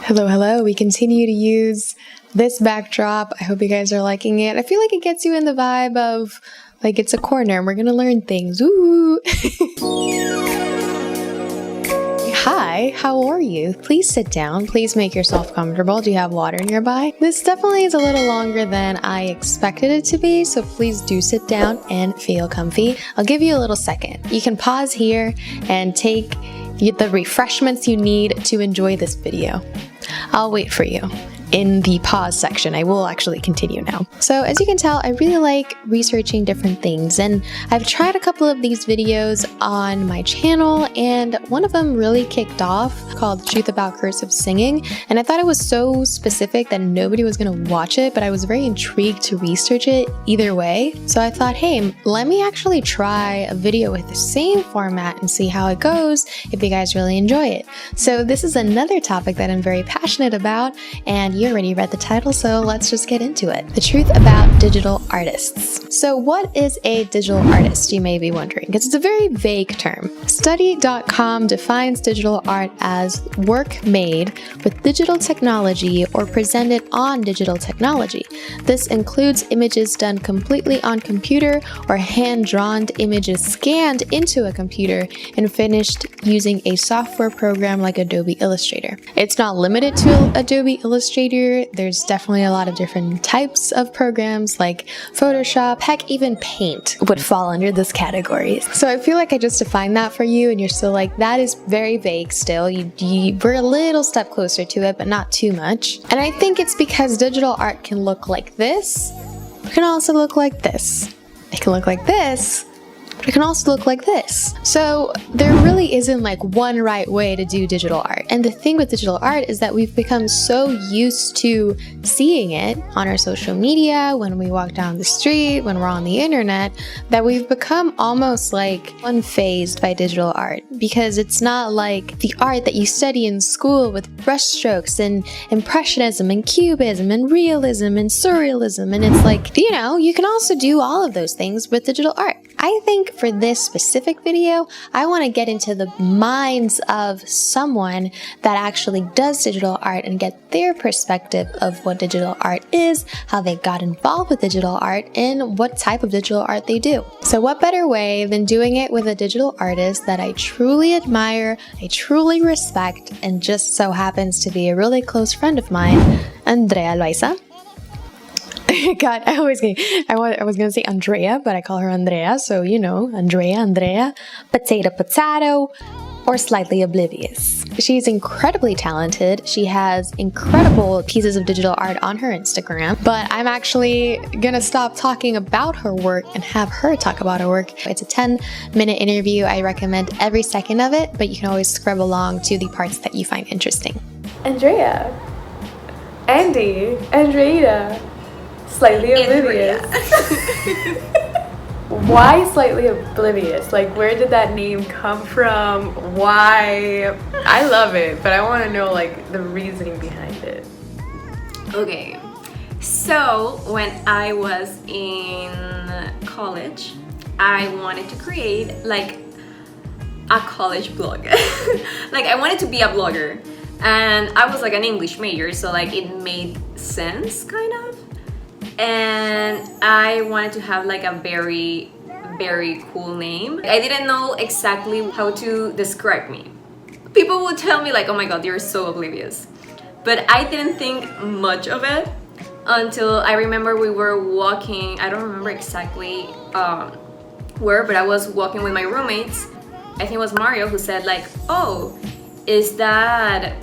Hello, hello. We continue to use this backdrop. I hope you guys are liking it. I feel like it gets you in the vibe of like it's a corner and we're gonna learn things. Ooh. Hi, how are you? Please sit down. Please make yourself comfortable. Do you have water nearby? This definitely is a little longer than I expected it to be, so please do sit down and feel comfy. I'll give you a little second. You can pause here and take the refreshments you need to enjoy this video. I'll wait for you in the pause section. I will actually continue now. So as you can tell, I really like researching different things, and I've tried a couple of these videos on my channel, and one of them really kicked off called The Truth About Cursive Singing, and I thought it was so specific that nobody was gonna watch it, but I was very intrigued to research it either way. So I thought, hey, let me actually try a video with the same format and see how it goes if you guys really enjoy it. So this is another topic that I'm very passionate about, and you already read the title, so let's just get into it. The truth about digital artists. So what is a digital artist, you may be wondering, because it's a very vague term. Study.com defines digital art as work made with digital technology or presented on digital technology. This includes images done completely on computer or hand-drawn images scanned into a computer and finished using a software program like Adobe Illustrator. It's not limited to Adobe Illustrator. There's definitely a lot of different types of programs like Photoshop, heck, even Paint would fall under this category. So I feel like I just defined that for you and you're still like, that is very vague still. We're a little step closer to it, but not too much. And I think it's because digital art can look like this. It can also look like this. It can look like this. But it can also look like this. So there really isn't like one right way to do digital art. And the thing with digital art is that we've become so used to seeing it on our social media, when we walk down the street, when we're on the internet, that we've become almost like unfazed by digital art, because it's not like the art that you study in school with brushstrokes and impressionism and cubism and realism and surrealism. And it's like, you know, you can also do all of those things with digital art. I think for this specific video, I want to get into the minds of someone that actually does digital art and get their perspective of what digital art is, how they got involved with digital art, and what type of digital art they do. So what better way than doing it with a digital artist that I truly admire, I truly respect, and just so happens to be a really close friend of mine, Andrea Loaiza. God, I was gonna say Andrea, but I call her Andrea, so you know, Andrea, potato, or Slightly Oblivious. She's incredibly talented. She has incredible pieces of digital art on her Instagram, but I'm actually gonna stop talking about her work and have her talk about her work. It's a 10-minute interview. I recommend every second of it, but you can always scrub along to the parts that you find interesting. Andrea, Andy, Andrea. Slightly Oblivious. Why Slightly Oblivious? Like, where did that name come from? Why? I love it, but I want to know like the reasoning behind it. Okay, so when I was in college, I wanted to create like a college blog. Like, I wanted to be a blogger, and I was like an English major, so like it made sense kind of. And I wanted to have like a very, very cool name. I didn't know exactly how to describe me. People would tell me like, oh my god, you're so oblivious. But I didn't think much of it until I remember we were walking, I don't remember exactly where, but I was walking with my roommates. I think it was Mario who said like, oh, is that,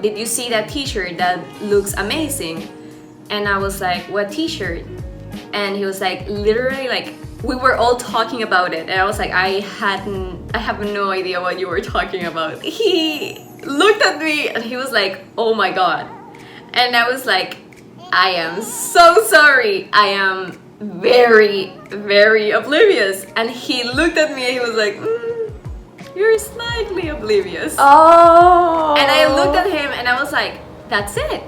did you see that t-shirt that looks amazing? And I was like, what t-shirt? And he was like, literally, like, we were all talking about it. And I was like, I have no idea what you were talking about. He looked at me and he was like, oh my god. And I was like, I am so sorry. I am very, very oblivious. And he looked at me and he was like, you're slightly oblivious. Oh. And I looked at him and I was like, that's it.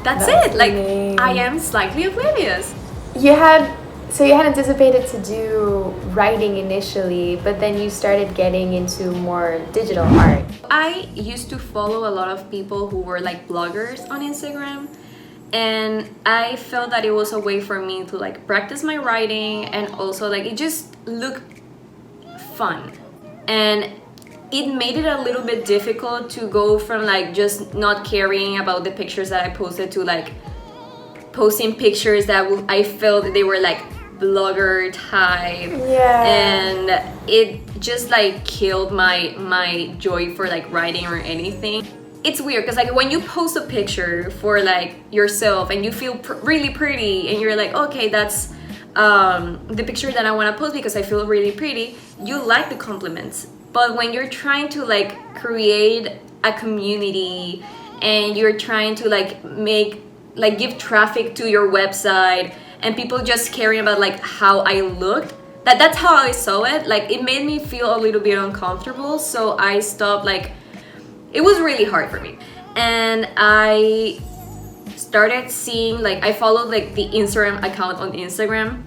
That's it. Like, I am slightly oblivious. You had So you had anticipated to do writing initially, but then you started getting into more digital art. I used to follow a lot of people who were like bloggers on Instagram, and I felt that it was a way for me to like practice my writing, and also like it just looked fun. And it made it a little bit difficult to go from like just not caring about the pictures that I posted to like posting pictures that I felt they were like blogger type. Yeah. And it just like killed my joy for like writing or anything. It's weird because like when you post a picture for like yourself and you feel really pretty and you're like, okay, that's the picture that I want to post because I feel really pretty, you like the compliments. But when you're trying to like create a community and you're trying to like give traffic to your website and people just caring about like how I looked, that's how I saw it. Like it made me feel a little bit uncomfortable, so I stopped. Like it was really hard for me, and I started seeing like I followed like the Instagram account on Instagram,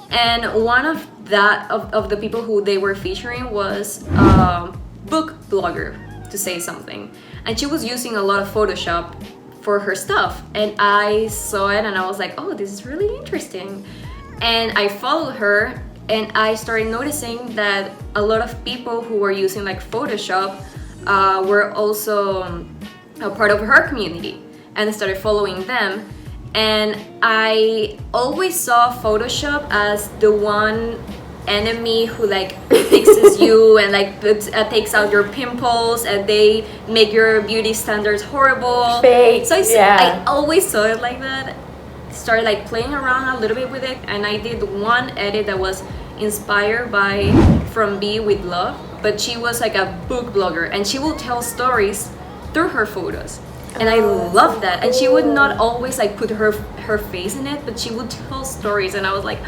and one of the people who they were featuring was a book blogger, to say something, and she was using a lot of Photoshop for her stuff, and I saw it and I was like, oh, this is really interesting. And I followed her, and I started noticing that a lot of people who were using like Photoshop were also a part of her community, and I started following them. And I always saw Photoshop as the one enemy who like fixes you and like takes out your pimples, and they make your beauty standards horrible. Fake. So I always saw it like that. Started like playing around a little bit with it, and I did one edit that was inspired by From B with Love, but she was like a book blogger and she will tell stories through her photos. And I love that. And she would not always like put her face in it, but she would tell stories, and I was like,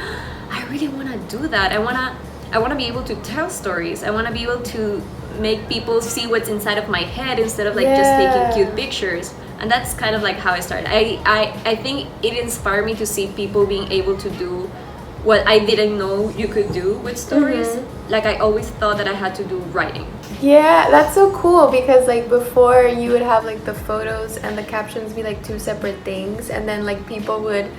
I really want to do that. I want to be able to tell stories. I want to be able to make people see what's inside of my head instead of like just taking cute pictures. And that's kind of like how I started. I think it inspired me to see people being able to do what I didn't know you could do with stories. Like I always thought that I had to do writing. Yeah, that's so cool, because like before you would have like the photos and the captions be like two separate things, and then like people would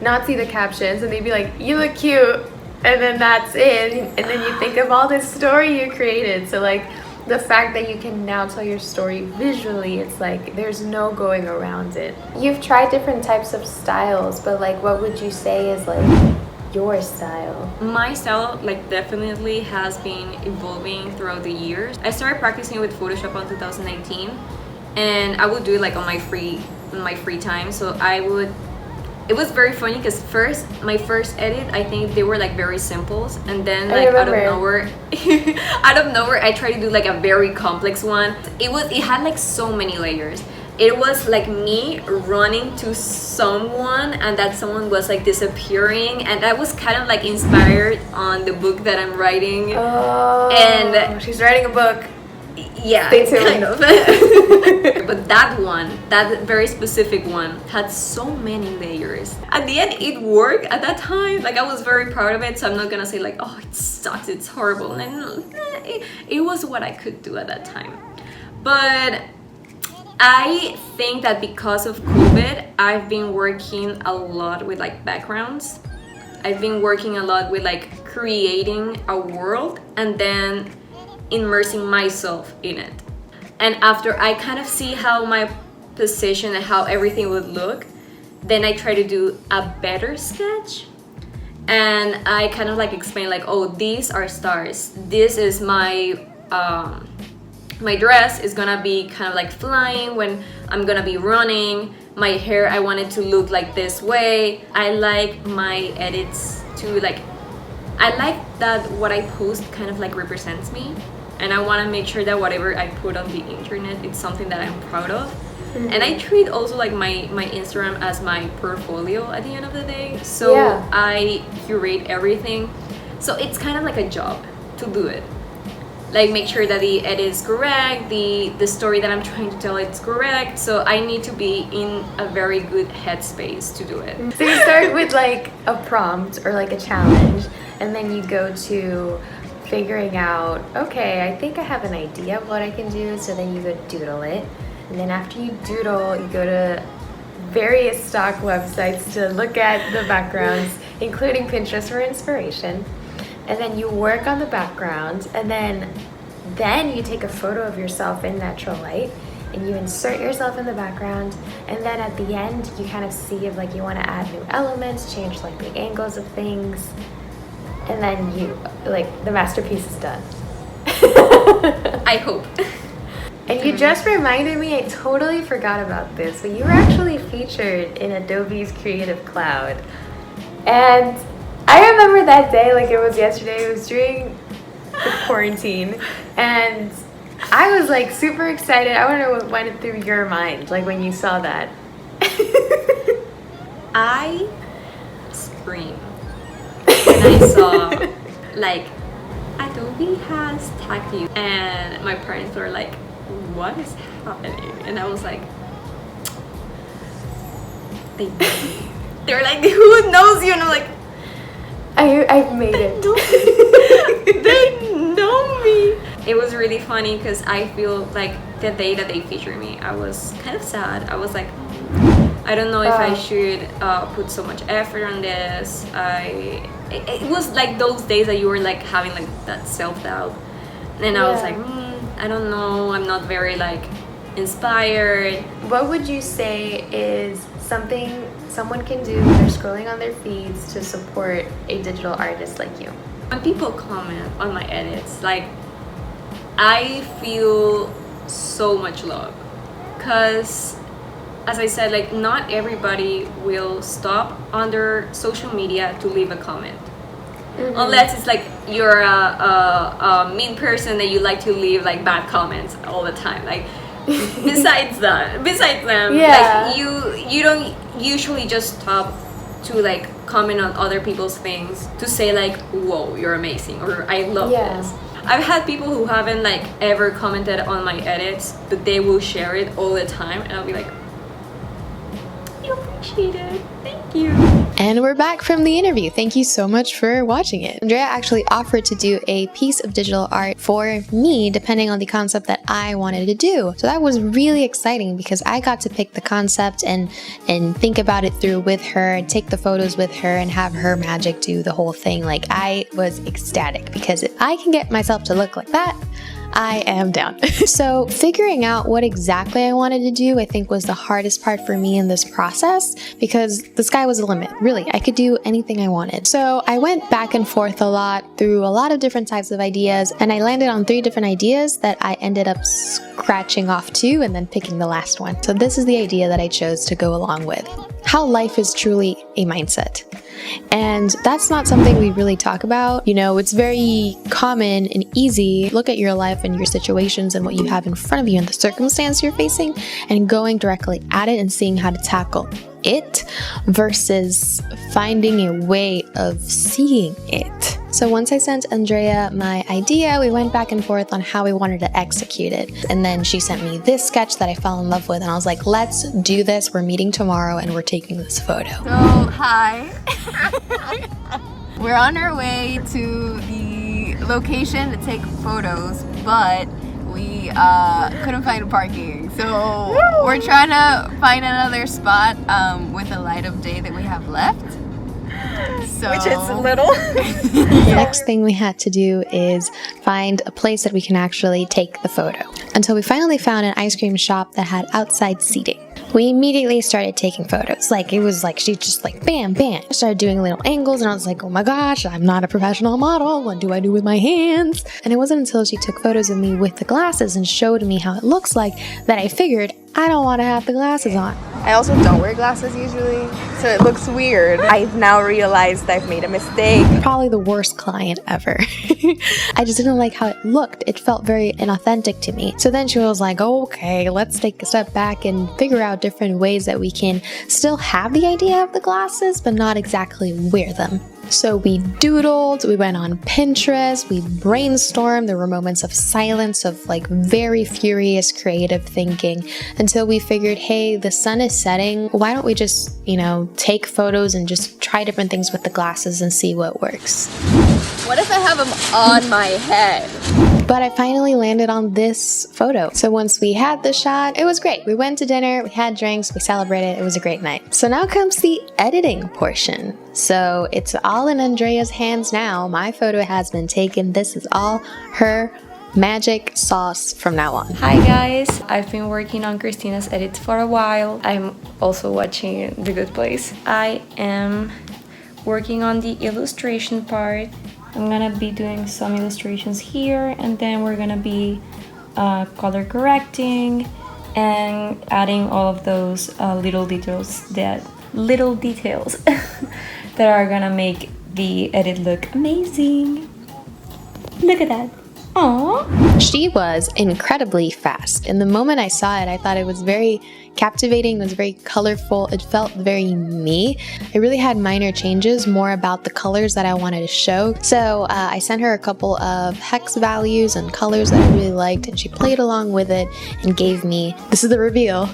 not see the captions and they'd be like, you look cute, and then that's it, and then you think of all this story you created. So like the fact that you can now tell your story visually, it's like there's no going around it. You've tried different types of styles, but like what would you say is like your style? My style like definitely has been evolving throughout the years. I started practicing with Photoshop in 2018, and I would do it like on my free time. So it was very funny because my first edit, I think they were like very simple, and then like out of nowhere I tried to do like a very complex one. It had like so many layers. It was like me running to someone, and that someone was like disappearing, and that was kind of like inspired on the book that I'm writing. Oh, and she's writing a book. Yeah, Stay tuned. kind of. But that very specific one, had so many layers. At the end, it worked at that time. Like I was very proud of it, so I'm not gonna say like, oh, it sucks, it's horrible. And it was what I could do at that time. But I think that because of COVID, I've been working a lot with like backgrounds. I've been working a lot with like creating a world and then immersing myself in it. And after I kind of see how my position and how everything would look, then I try to do a better sketch. And I kind of like explain like, oh, these are stars. This is my my dress is gonna be kind of like flying when I'm gonna be running. My hair, I want it to look like this way. I like my edits to like, I like that what I post kind of like represents me, and I want to make sure that whatever I put on the internet, it's something that I'm proud of. And I treat also like my Instagram as my portfolio at the end of the day. So I curate everything. So it's kind of like a job to do it. like make sure that the edit is correct, the story that I'm trying to tell is correct. So I need to be in a very good headspace to do it. So you start with like a prompt or like a challenge, and then you go to figuring out, okay, I think I have an idea of what I can do. So then you go doodle it, and then after you doodle, you go to various stock websites to look at the backgrounds, including Pinterest for inspiration. And then you work on the background, and then you take a photo of yourself in natural light, and you insert yourself in the background, and then at the end you kind of see if like you want to add new elements, change like the angles of things, and then you like the masterpiece is done. I hope. And you just reminded me, I totally forgot about this, but you were actually featured in Adobe's Creative Cloud. And I remember that day like it was yesterday. It was during the quarantine, and I was like super excited. I want to know what went through your mind like when you saw that. I screamed when I saw like Adobe has tagged you, and my parents were like, what is happening? And I was like, they were like, who knows you? And I'm like, I've made it. They know me. It was really funny because I feel like the day that they featured me, I was kind of sad. I was like, I don't know if I should put so much effort on this. It was like those days that you were like having like that self-doubt, and I was like, I don't know. I'm not very like inspired. What would you say is something someone can do when they're scrolling on their feeds to support a digital artist like you? When people comment on my edits, like I feel so much love, because as I said, like not everybody will stop on their social media to leave a comment. Unless it's like you're a mean person that you like to leave like bad comments all the time. Like besides them, like you don't usually just stop to like comment on other people's things to say like, whoa, you're amazing, or I love this. I've had people who haven't like ever commented on my edits, but they will share it all the time, and I'll be like, I appreciate it, thank you. And we're back from the interview. Thank you so much for watching it. Andrea actually offered to do a piece of digital art for me, depending on the concept that I wanted to do. So that was really exciting because I got to pick the concept and think about it through with her, and take the photos with her, and have her magic do the whole thing. Like, I was ecstatic because if I can get myself to look like that, I am down. So figuring out what exactly I wanted to do, I think, was the hardest part for me in this process, because the sky was the limit. Really, I could do anything I wanted. So I went back and forth a lot through a lot of different types of ideas, and I landed on 3 different ideas that I ended up scratching off 2 and then picking the last one. So this is the idea that I chose to go along with. How life is truly a mindset. And that's not something we really talk about. You know, it's very common and easy. Look at your life and your situations and what you have in front of you and the circumstance you're facing, and going directly at it and seeing how to tackle it versus finding a way of seeing it. So once I sent Andrea my idea, we went back and forth on how we wanted to execute it. And then she sent me this sketch that I fell in love with, and I was like, let's do this. We're meeting tomorrow and we're taking this photo. So, hi. We're on our way to the location to take photos, but we couldn't find parking. So we're trying to find another spot with the light of day that we have left. So, which is little. The next thing we had to do is find a place that we can actually take the photo, until we finally found an ice cream shop that had outside seating. We immediately started taking photos. Like, it was like, she just like, bam, bam. I started doing little angles, and I was like, oh my gosh, I'm not a professional model. What do I do with my hands? And it wasn't until she took photos of me with the glasses and showed me how it looks like that I figured I don't want to have the glasses on. I also don't wear glasses usually, so it looks weird. I've now realized I've made a mistake. Probably the worst client ever. I just didn't like how it looked. It felt very inauthentic to me. So then she was like, okay, let's take a step back and figure out different ways that we can still have the idea of the glasses, but not exactly wear them. So we doodled, we went on Pinterest, we brainstormed, there were moments of silence, of like very furious creative thinking, until we figured, hey, the sun is setting, why don't we just, take photos and just try different things with the glasses and see what works. What if I have them on my head? But I finally landed on this photo. So once we had the shot, it was great. We went to dinner, we had drinks, we celebrated, it was a great night. So now comes the editing portion. So it's all in Andrea's hands now. My photo has been taken. This is all her magic sauce from now on. Hi guys, I've been working on Christina's edits for a while. I'm also watching The Good Place. I am working on the illustration part. I'm gonna be doing some illustrations here, and then we're gonna be color correcting and adding all of those little details that are gonna make the edit look amazing. Look at that. Aww. She was incredibly fast. In the moment I saw it, I thought it was very captivating, it was very colorful, it felt very me. I really had minor changes, more about the colors that I wanted to show. So I sent her a couple of hex values and colors that I really liked, and she played along with it and gave me, this is the reveal,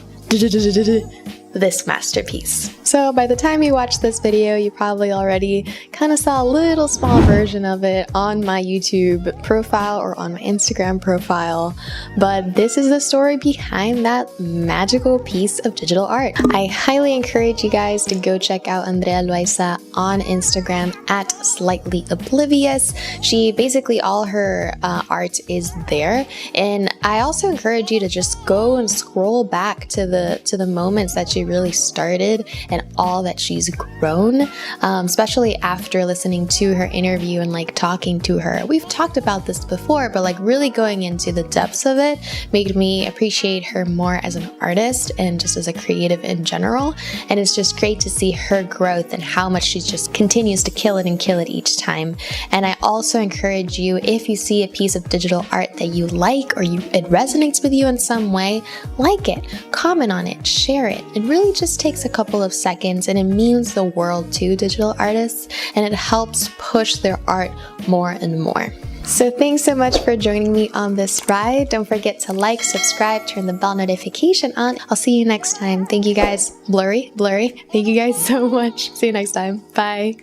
this masterpiece. So by the time you watch this video, you probably already kind of saw a little small version of it on my YouTube profile or on my Instagram profile, but this is the story behind that magical piece of digital art. I highly encourage you guys to go check out Andrea Loaiza on Instagram at Slightlyoblivious. She basically, all her art is there, and I also encourage you to just go and scroll back to the moments that she really started and all that she's grown, especially after listening to her interview and like talking to her. We've talked about this before, but like really going into the depths of it made me appreciate her more as an artist and just as a creative in general. And it's just great to see her growth and how much she just continues to kill it each time. And I also encourage you, if you see a piece of digital art that you like or it resonates with you in some way, like it, comment on it, share it. It really just takes a couple of seconds, and it means the world to digital artists, and it helps push their art more and more. So thanks so much for joining me on this ride. Don't forget to like, subscribe, turn the bell notification on. I'll see you next time. Thank you guys. Blurry. Thank you guys so much. See you next time. Bye.